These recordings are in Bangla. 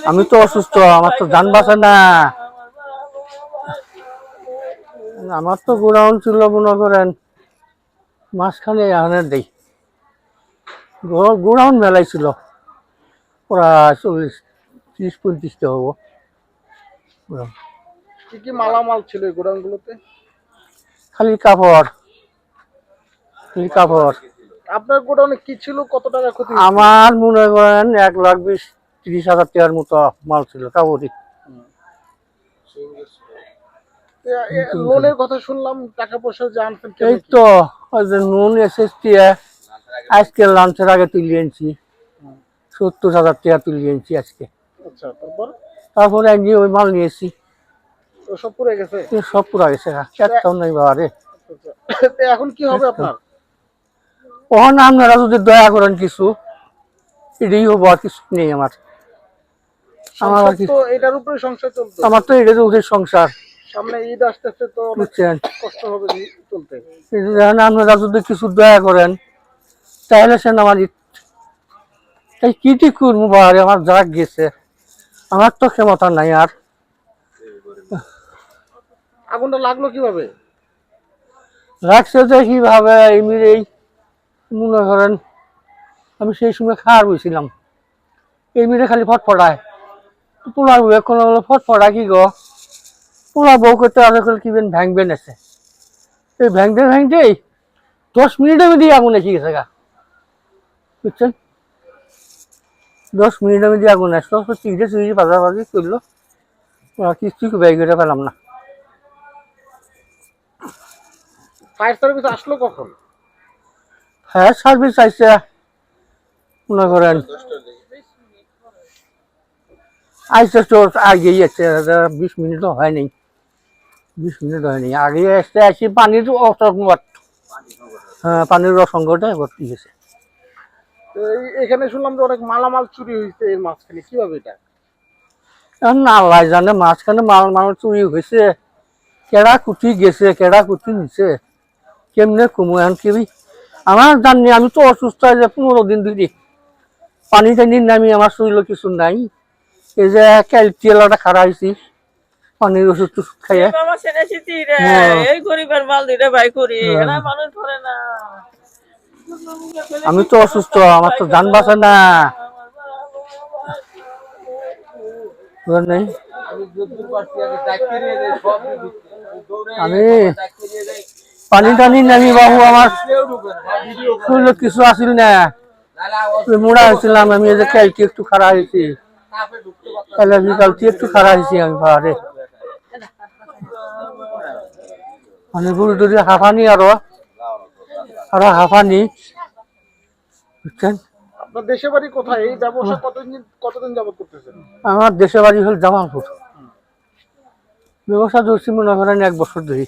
আমি তো অসুস্থ, আমার তো জান বাঁচে না। আমার তো গোডাউন ছিল মনে করেন মাঝখানে এখানে দেই গোডাউন মেলাই ছিল প্রায় 40-30-35টা হবো। কি কি মালামাল ছিল এই গোডাউনগুলোতে? খালি কাপড়, খালি কাপড়। আপনার গোডাউনে কি ছিল, কত টাকা ক্ষতি? আমার মনে করেন 1,20,000-30,000 টাকার মতো মাল ছিল কাপড়ই। লোনের কথা শুনলাম, টাকা পয়সা যে আনছেন এই তো ওই যে নুন এসএসটি আজকে লাঞ্চের আগে তুলে আনছি 70,000 টাকা তুলে আনছি আজকে। আচ্ছা, তারপরে আমি ওই মাল নিয়েছি, সব পুড়ে গেছে? সব পুরা গেছে, একটাও নাই বাবা রে। এখন কি হবে আপনার? ওখানে আপনারা যদি দয়া করেন কিছু এটাই হবো, আর কিছু নেই আমার। আমার এটার উপরে সংসার চলতো, আমার তো এটার উপরে সংসার। সামনে ঈদ আসতেছে তো বুঝছেন, কষ্ট হবে চলতে। আপনারা যদি কিছু দয়া করেন তাহলে সেন আমার তাই কি ঠিক করবো বাবা, আমার যা গেছে, আমার তো ক্ষমতা নাই আর। আগুনটা লাগলো কিভাবে? রাখছে যে কিভাবে এই মনে করেন আমি সেই সময় খাওয়ার বইছিলাম, এই মিলে খালি ফটফটায় পোলার বউ এখন ফটফটা কি গো, পোলা বউ করতে আসলে কি ভাঙবেন আছে, এই ভাঙতেই 10 মিনিটের মধ্যে আগুন এসে গেছে গা। বুঝছেন, 10 মিনিটের মধ্যে আগুন আসলো, চিড়ে চিড়ি বাজাবাজি করলো, কিছু ব্যয় করে পেলাম না। ফায়ার সার্ভিস আসলো কখন? ফায়ার সার্ভিস আইসে মনে করেন আইসে তো আগেই আছে, 20 মিনিটও হয়নি, 20 মিনিট হয়নি, আগে আসতে আসি পানির অসংকট। হ্যাঁ, পানির অসংকটে ভর্তি গেছে। এখানে শুনলাম যে অনেক মালামাল চুরি হয়েছে এর মাঝখানে, কিভাবে এটা? এখন আল্লাহ জানে, মাঝখানে মাল চুরি হয়েছে, কেডা কুটি গেছে, কেডা কুটি নিছে, কেমনে কমু এখন কেবি আমার জানি। আমি তো অসুস্থ হয়ে যে 15 দিন ধরে পানি টানি নামি, আমার শরীরে কিছু নাই। এই যে ক্যালটিয়ালটা খারাপ হয়েছি পানির ওষুধ টুষুধ খাইয়ে। আমি তো অসুস্থ, আমার তো জান বাঁচে না। আমি পানি টানি নামি বাবু, আমার শরীরে কিছু আসিল না, মোড়া হয়েছিলাম আমি। এই যে ক্যালটি একটু খারাপ হয়েছি, কালটি একটু খারাপ হয়েছি আমি পাহাড়ে, মানে গুরু যদি হাঁফানি আরো হাঁফানি। বুঝছেন, আপনার দেশের বাড়ি কোথায়? এই ব্যবসা কতদিন যাবত করতেছেন? আমার দেশের বাড়ি হল জামালপুর। ব্যবসা ধরছি মনে করেন 1 বছর ধরে,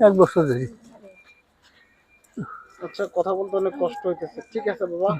1 বছর ধরে। আচ্ছা, কথা বলতে অনেক কষ্ট হইতেছে। ঠিক আছে বাবা।